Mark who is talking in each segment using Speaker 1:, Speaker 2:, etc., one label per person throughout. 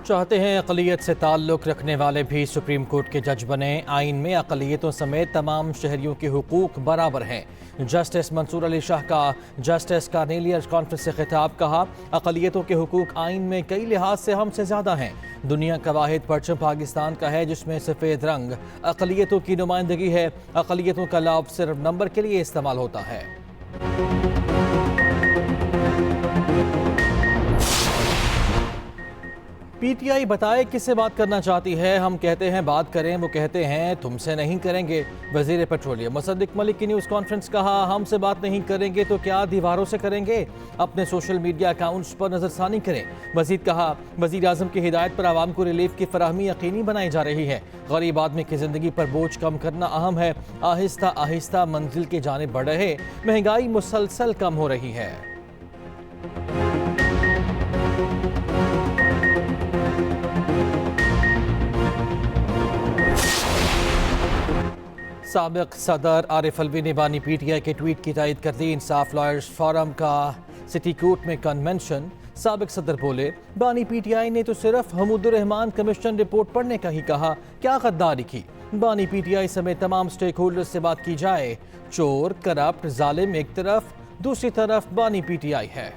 Speaker 1: चाहते हैं अक़लियत से ताल्लुक़ रखने वाले भी सुप्रीम कोर्ट के जज बने। आइन में अक़लियतों समेत तमाम शहरियों के हुकूक बराबर हैं। जस्टिस मंसूर अली शाह का जस्टिस कार्नेलियस कॉन्फ्रेंस से खिताब। कहा, अक़लियतों के हुकूक आइन में कई लिहाज से हमसे ज़्यादा हैं। दुनिया का वाहिद परचम पाकिस्तान का है जिसमें सफ़ेद रंग अक़लियतों की नुमाइंदगी है। अक़लियतों का लफ्ज़ सिर्फ नंबर के लिए इस्तेमाल होता है। पीटीआई बताए किससे बात करना चाहती है। हम कहते हैं बात करें, वो कहते हैं तुमसे नहीं करेंगे। वजीर पेट्रोलियम मुसद्दिक मलिक की न्यूज़ कॉन्फ्रेंस। कहा, हमसे बात नहीं करेंगे तो क्या दीवारों से करेंगे। अपने सोशल मीडिया अकाउंट्स पर नजरसानी करें। मजीद कहा, वजीर आज़म की हिदायत पर आवाम को रिलीफ की फराहमी यकीनी बनाई जा रही है। गरीब आदमी की जिंदगी पर बोझ कम करना अहम है। आहिस्ता आहिस्ता मंजिल की जानिब बढ़ रहे। महंगाई मुसलसल कम हो रही है। साबिक सदर आरिफ अलवी ने बानी पीटीआई के ट्वीट की तायद कर दी। इंसाफ लॉयर्स फोरम का सिटी कोर्ट में कन्वेंशन। साबिक सदर बोले, बानी पीटीआई ने तो सिर्फ हमूदुर रहमान कमीशन रिपोर्ट पढ़ने का ही कहा, क्या गद्दारी की। बानी पीटीआई समेत तमाम स्टेक होल्डर्स से बात की जाए। चोर, करप्ट, जालिम एक तरफ, दूसरी तरफ बानी पीटीआई है।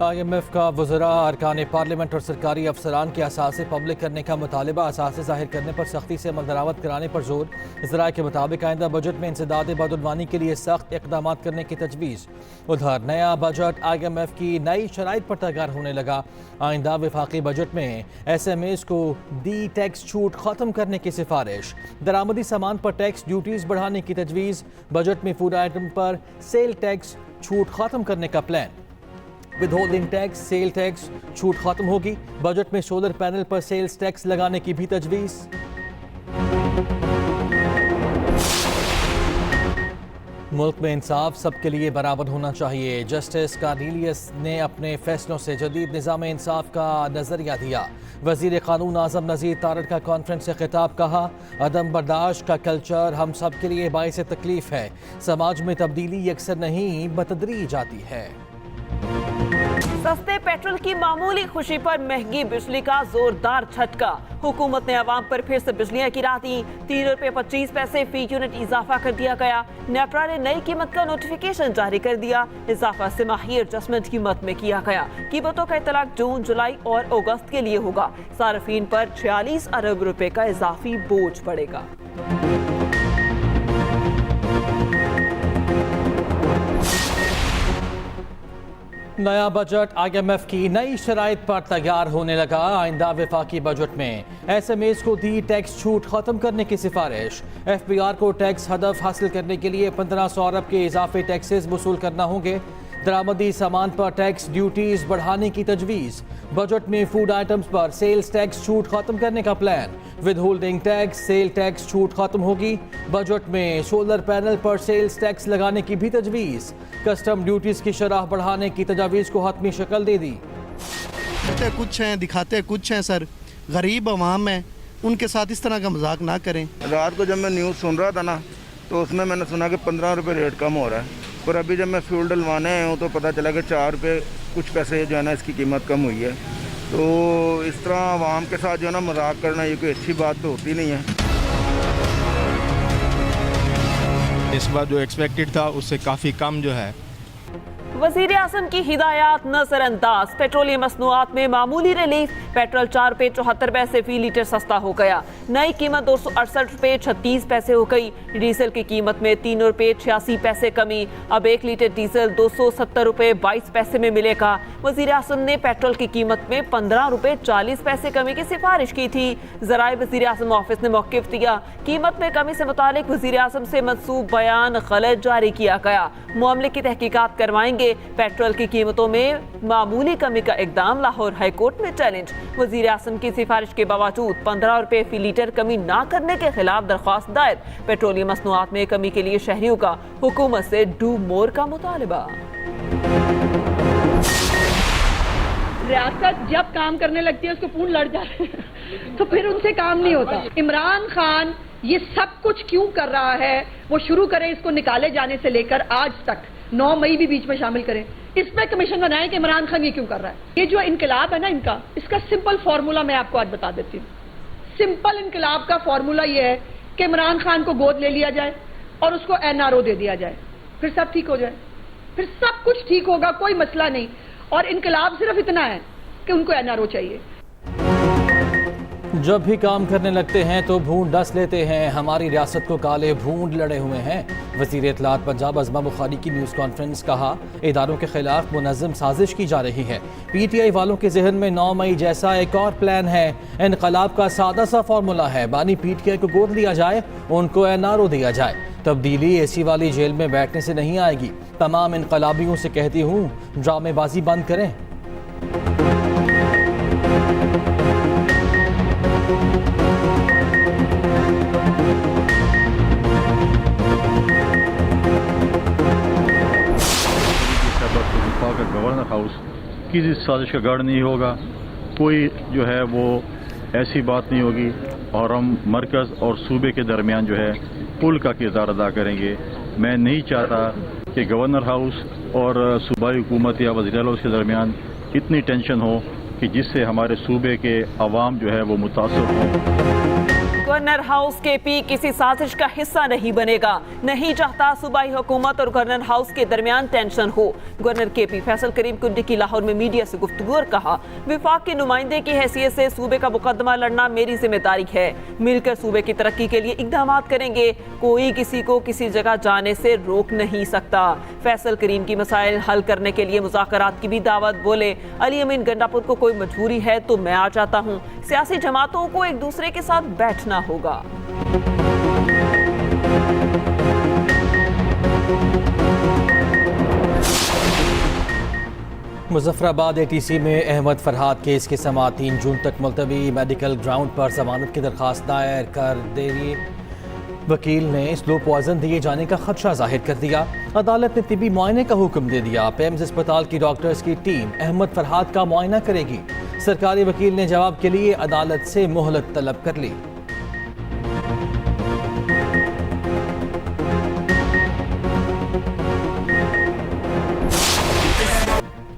Speaker 1: IMF का वज़रा अरकान पार्लियामेंट और सरकारी अफसरान के असासे पब्लिक करने का मुतालबा। असासे ज़ाहिर करने पर सख्ती से अमल दरामद कराने पर जोर। ज़राए के मुताबिक आइंदा बजट में इंसदाद बदउनवानी के लिए सख्त इक़दाम करने की तजवीज़। उधर नया बजट IMF की नई शराइत पर तैयार होने लगा। आइंदा वफाकी बजट में SMEs को दी टैक्स छूट ख़त्म करने की सिफारिश। दरामदी सामान पर टैक्स ड्यूटीज़ बढ़ाने की तजवीज़। बजट में फूड आइटम पर सेल टैक्स छूट ख़त्म करने का plan. Withholding tax, sale tax छूट खत्म होगी। बजट में सोलर पैनल पर सेल्स टैक्स लगाने की भी तजवीज़। मुल्क में इंसाफ सबके लिए बराबर होना चाहिए। जस्टिस कार्नेलियस ने अपने फैसलों से जदीद निज़ाम इंसाफ का नजरिया दिया। वजीर कानून आज़म नज़ीर तारड़ का कॉन्फ्रेंस से खिताब। कहा, अदम बर्दाश्त का कल्चर हम सब के लिए बाइस तकलीफ है। समाज में तब्दीली अक्सर नहीं बतदरीज आती है।
Speaker 2: सस्ते पेट्रोल की मामूली खुशी पर महंगी बिजली का जोरदार झटका। हुकूमत ने आवाम पर फिर से बिजलियां गिरा दी। 3 रुपये 25 पैसे फी यूनिट इजाफा कर दिया गया। नेपरा ने नई कीमत का नोटिफिकेशन जारी कर दिया। इजाफा सिमाही एडजस्टमेंट कीमत में किया गया। कीमतों का इतलाक जून, जुलाई और अगस्त के लिए होगा। सार्फिन पर 46 अरब रुपए का इजाफी बोझ पड़ेगा।
Speaker 1: नया बजट IMF की नई शराइत पर तैयार होने लगा। आइंदा वफाकी बजट में SMEs को दी टैक्स छूट खत्म करने की सिफारिश। FBR को टैक्स हदफ हासिल करने के लिए 1500 अरब के इजाफी टैक्सेस वसूल करना होंगे। दरामदी सामान पर टैक्स ड्यूटीज बढ़ाने की तजवीज़। बजट में फूड आइटम्स पर सेल्स टैक्स छूट खत्म करने का plan. Withholding tax, sale tax छूट खत्म होगी। बजट में सोलर पैनल पर सेल्स टैक्स लगाने की भी तजवीज़। कस्टम ड्यूटीज की शरह बढ़ाने की तजावीज़ को हतमी शक्ल दे दी।
Speaker 3: कहते कुछ हैं, दिखाते कुछ हैं। सर, गरीब अवाम है, उनके साथ इस तरह का मजाक ना करें।
Speaker 4: रात को जब मैं न्यूज़ सुन रहा था ना, तो उसमें मैंने सुना कि 15 रुपये रेट कम हो रहा है। पर अभी जब मैं फ्यूल डलवाने आया हूँ तो पता चला कि 4 रुपये कुछ पैसे जो है ना इसकी कीमत कम हुई है। तो इस तरह आवाम के साथ जो है ना मजाक करना ये कोई अच्छी बात तो होती नहीं है।
Speaker 5: इस बार जो एक्सपेक्टेड था उससे काफ़ी कम जो है।
Speaker 2: वजीर आज़म की हिदायत नजरअंदाज। पेट्रोलियम मसनूआत में मामूली रिलीफ। पेट्रोल 4 रुपये 74 पैसे फी लीटर सस्ता हो गया। नई कीमत 268 रुपये 36 पैसे हो गई। डीजल की कीमत में 3 रुपये 86 पैसे कमी। अब 1 लीटर डीजल 270 रुपये 22 पैसे में मिलेगा। वजीर आज़म ने पेट्रोल की कीमत में 15 रुपये 40 पैसे कमी की सिफारिश की थी। ज़राए वजीर आज़म ऑफिस ने मौक़िफ़ दिया। कीमत में कमी से मुतालिक वजीर आज़म से मंसूब बयान गलत जारी किया गया। मामले की तहकीकात करवाएंगे। पेट्रोल की कीमतों में मामूली कमी का इकदाम लाहौर हाई कोर्ट में चैलेंज। वजीर आज़म की सिफारिश के बावजूद 15 रुपये फी लीटर कमी ना करने के खिलाफ दरख्वास्त दायर। पेट्रोलियम मसनूआत में कमी के लिए शहरियों का हुकूमत से डू मोर का मुतालबा।
Speaker 6: रियासत जब काम करने लगती है उसको पूर्ण लड़ जाते हैं तो फिर उनसे काम नहीं होता। इमरान खान ये सब कुछ क्यों कर रहा है वो शुरू करें, इसको निकाले जाने से लेकर आज तक 9 मई भी बीच में शामिल करें, इस पे कमीशन बनाएं कि इमरान खान ये क्यों कर रहा है। ये जो इनकलाब है ना इनका, इसका सिंपल फॉर्मूला मैं आपको आज बता देती हूँ। सिंपल इनकलाब का फॉर्मूला ये है कि इमरान खान को गोद ले लिया जाए और उसको NRO दे दिया जाए, फिर सब ठीक हो जाए, फिर सब कुछ ठीक होगा, कोई मसला नहीं। और इनकलाब सिर्फ इतना है कि उनको NRO चाहिए।
Speaker 1: जब भी काम करने लगते हैं तो भूंड डस लेते हैं, हमारी रियासत को काले भूंड लड़े हुए हैं। वज़ीर इत्तलात पंजाब अज़मा बुखारी की न्यूज़ कॉन्फ्रेंस, कहा इदारों के खिलाफ मुनज़्ज़म साजिश की जा रही है। PTI वालों के जहन में 9 मई जैसा एक और प्लान है। इनकलाब का सादा सा फार्मूला है, बानी PTI को गोद लिया जाए, उनको NRO दिया जाए। तब्दीली AC वाली जेल में बैठने से नहीं आएगी। तमाम इनकलाबियों से कहती हूँ, ड्रामेबाजी बंद करें।
Speaker 7: गवर्नर हाउस किसी साजिश का गढ़ नहीं होगा, कोई जो है वो ऐसी बात नहीं होगी, और हम मरकज़ और सूबे के दरमियान जो है पुल का किरदार अदा करेंगे। मैं नहीं चाहता कि गवर्नर हाउस और सूबाई हुकूमत या वज़ीर आला के दरमियान इतनी टेंशन हो कि जिससे हमारे सूबे के अवाम जो है वो मुतासर हों।
Speaker 2: गवर्नर हाउस KP किसी साजिश का हिस्सा नहीं बनेगा। नहीं चाहता सूबाई हुकूमत और गवर्नर हाउस के दरमियान टेंशन हो। गवर्नर KP फैसल करीम कुंडी की लाहौर में मीडिया से गुफ्तगू और कहा, विफाक के नुमाइंदे की हैसियत से सूबे का मुकदमा लड़ना मेरी जिम्मेदारी है। मिलकर सूबे की तरक्की के लिए इकदाम करेंगे। कोई किसी को किसी जगह जाने से रोक नहीं सकता। फैसल करीम की मसाइल हल करने के लिए मुज़ाकरात की भी दावत। बोले, अली अमीन गंडापुर को कोई मजबूरी है तो मैं आ जाता हूँ। सियासी जमातों को एक दूसरे के साथ बैठना होगा।
Speaker 1: मुजफ्फराबाद ATC में अहमद फरहाद केस की समाअत 3 जून तक मुलतवी। मेडिकल ग्राउंड पर जमानत की दरख्वास्त दायर कर देगी। वकील ने स्लो पॉइजन दिए जाने का खदशा जाहिर कर दिया। अदालत ने तिबी मुआयने का हुक्म दे दिया। पेम्स अस्पताल की डॉक्टर्स की टीम अहमद फरहाद का मुआयना करेगी। सरकारी वकील ने जवाब के लिए अदालत से मोहलत तलब कर ली।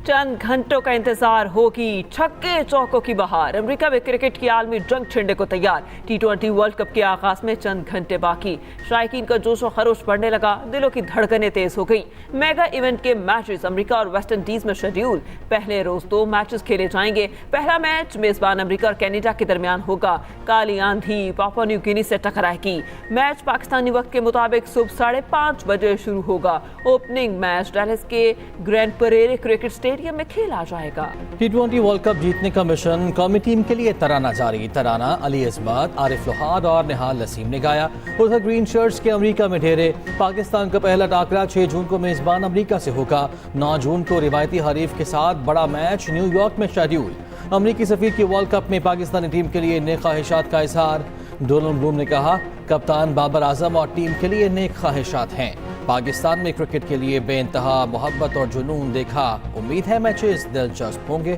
Speaker 2: चंद घंटों का इंतजार होगी छक्के चौकों की बहार। अमेरिका में क्रिकेट की आलमी जंग छिड़ने को तैयार। T20 वर्ल्ड कप के आगाज में चंद घंटे बाकी। शायकीन का जोश और खरोश बढ़ने लगा, दिलों की धड़कनें तेज हो गई। मेगा इवेंट के मैचेस अमेरिका और वेस्ट इंडीज में शेड्यूल। पहले रोज 2 मैचेस खेले जाएंगे। पहला मैच मेजबान अमेरिका और कैनेडा के दरमियान होगा। काली आंधी पापुआ न्यू गिनी से टकराएगी। मैच पाकिस्तानी वक्त के मुताबिक सुबह 5:30 बजे शुरू होगा। ओपनिंग मैच डैलस के ग्रैंड परेरे क्रिकेट स्टेडियम में खेला जाएगा।
Speaker 1: T20 वर्ल्ड कप जीतने का मिशन कौमी टीम के लिए तराना जारी। तराना अली अजमत, आरिफ लोहाद और निहाल नसीम ने गाया। उधर ग्रीन शर्ट्स के अमेरिका में ढेरे। पाकिस्तान का पहला टाकरा 6 जून को मेजबान अमेरिका से होगा। 9 जून को रिवायती हरीफ के साथ बड़ा मैच न्यूयॉर्क में शेड्यूल। अमेरिकी सफीर की वर्ल्ड कप में पाकिस्तानी टीम के लिए नेक ख्वाहिशात का इजहार। डोनाल्ड ब्लूम ने कहा, कप्तान बाबर आजम और टीम के लिए नेक ख्वाहिशात हैं। पाकिस्तान में क्रिकेट के लिए बेइंतहा मोहब्बत और जुनून देखा। उम्मीद है मैचेस दिलचस्प होंगे।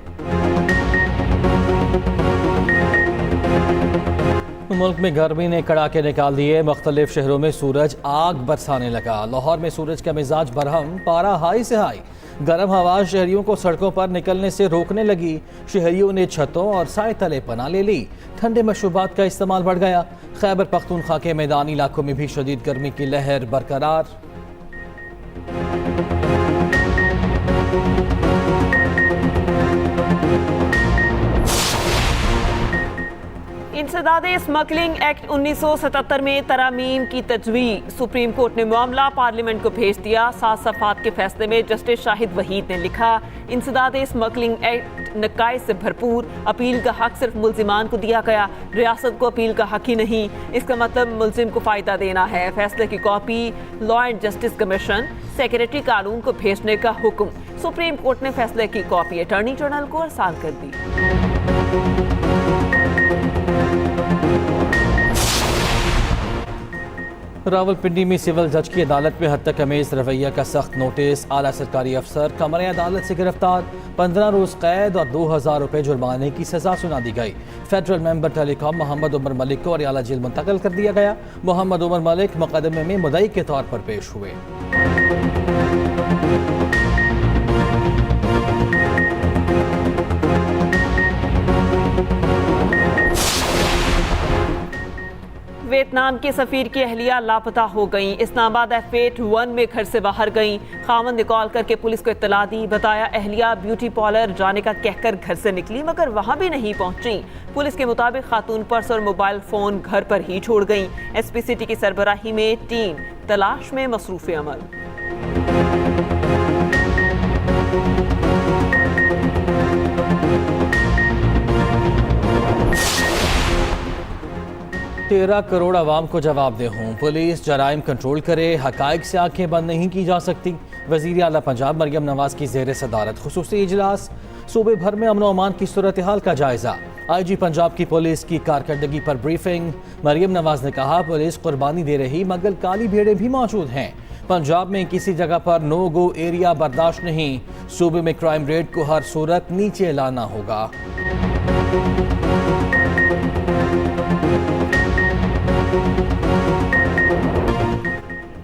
Speaker 1: मुल्क में गर्मी ने कड़ाके निकाल दिए। मुख्तलिफ शहरों में सूरज आग बरसाने लगा। लाहौर में सूरज का मिजाज बरहम, पारा हाई से हाई। गर्म हवा शहरियों को सड़कों पर निकलने से रोकने लगी। शहरियों ने छतों और साए तले पनाह ले ली। ठंडे मशरूबात का इस्तेमाल बढ़ गया। खैबर पख्तूनख्वा के मैदानी इलाकों में भी शदीद गर्मी की लहर बरकरार।
Speaker 2: इंसदादे स्मगलिंग एक्ट 1977 में तरामीम की तजवीज़। सुप्रीम कोर्ट ने मामला पार्लियामेंट को भेज दिया। 7 सफ़ात के फैसले में जस्टिस शाहिद वहीद ने लिखा, इंसदादे स्मगलिंग एक्ट नकाइज से भरपूर। अपील का हक सिर्फ मुल्जिमान को दिया गया, रियासत को अपील का हक ही नहीं। इसका मतलब मुल्जिम को फ़ायदा देना है। फैसले की copy law and justice commission secretary कानून को भेजने का हुक्म। सुप्रीम कोर्ट ने फैसले की कॉपी अटॉर्नी जनरल को अरसाल कर दी।
Speaker 1: रावलपिंडी में सिविल जज की अदालत में हद तक अमेज रवैया का सख्त नोटिस। आला सरकारी अफसर कमरे अदालत से गिरफ्तार, 15 रोज कैद और 2000 रुपए जुर्माने की सजा सुना दी गई। Federal member telecom Mohammad Umar Malik को अरियाला जेल मुंतकिल कर दिया गया। मोहम्मद उमर मलिक मुकदमे में मुद्दई के तौर पर पेश हुए।
Speaker 2: वियतनाम के सफीर की अहलिया लापता हो गईं। इस्लामाबाद F81 में घर से बाहर गईं। खामन ने कॉल करके पुलिस को इत्तला दी। बताया अहलिया ब्यूटी पार्लर जाने का कहकर घर से निकली मगर वहां भी नहीं पहुंची। पुलिस के मुताबिक खातून पर्स और मोबाइल फोन घर पर ही छोड़ गईं। SP सिटी की सरबराही में टीम तलाश में मसरूफ अमल।
Speaker 1: 13 करोड़ आवाम को जवाब दे हूँ। पुलिस जराइम कंट्रोल करे, हकाइक से आंखें बंद नहीं की जा सकती। वज़ीर आला पंजाब मरियम नवाज की ज़ेर सदारत खुसूसी इजलास। सूबे भर में अमन अमान की सूरत हाल का जायजा। IG पंजाब की पुलिस की कारकर्दगी पर ब्रीफिंग। मरियम नवाज ने कहा पुलिस कुर्बानी दे रही मगर काली भेड़ें भी मौजूद हैं। पंजाब में किसी जगह पर नो गो एरिया बर्दाश्त नहीं। सूबे में क्राइम रेट को हर सूरत नीचे लाना होगा।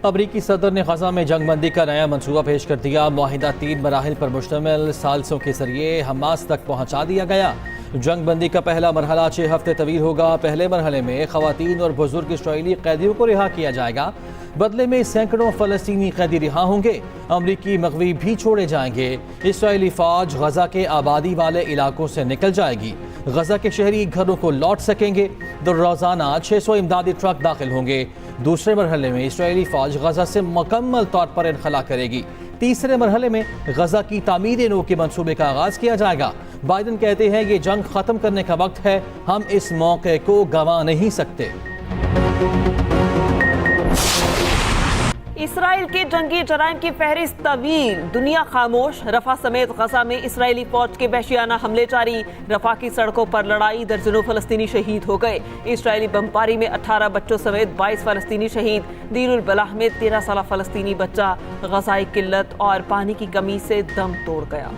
Speaker 1: अमरीकी सदर ने गजा में जंगबंदी का नया मंसूबा पेश कर दिया। मुआहिदा 3 मराहिल पर मुश्तमिल सालसों के जरिए हमास तक पहुंचा दिया गया। जंगबंदी का पहला मरहला 6 हफ्ते तवील होगा। पहले मरहले में खवातीन और बुजुर्ग इसराइली कैदियों को रिहा किया जाएगा। बदले में सैकड़ों फलस्तीनी कैदी रिहा होंगे। अमरीकी मगवी भी छोड़े जाएंगे। इसराइली फौज गजा के आबादी वाले इलाकों से निकल जाएगी। गजा के शहरी घरों को लौट सकेंगे। तो रोजाना 600 इमदादी ट्रक दाखिल होंगे। दूसरे मरहले में इसराइली फौज गजा से मुकम्मल तौर पर इनखला करेगी। तीसरे मरहले में गजा की तामीर नो के मंसूबे का आगाज किया जाएगा। बाइडन कहते हैं ये जंग खत्म करने का वक्त है, हम इस मौके को गंवा नहीं सकते।
Speaker 2: इसराइल के जंगी जराइम की फहरिस्त तवील, दुनिया खामोश। रफा समेत गजा में इसराइली फौज के वहशियाना हमले जारी। रफा की सड़कों पर लड़ाई, दर्जनों फलस्तीनी शहीद हो गए। इसराइली बमबारी में 18 बच्चों समेत 22 फलस्तीनी शहीद। दीरुल बलाह में 13 साल फलस्तीनी बच्चा गजाई किल्लत और पानी की कमी से दम तोड़ गया।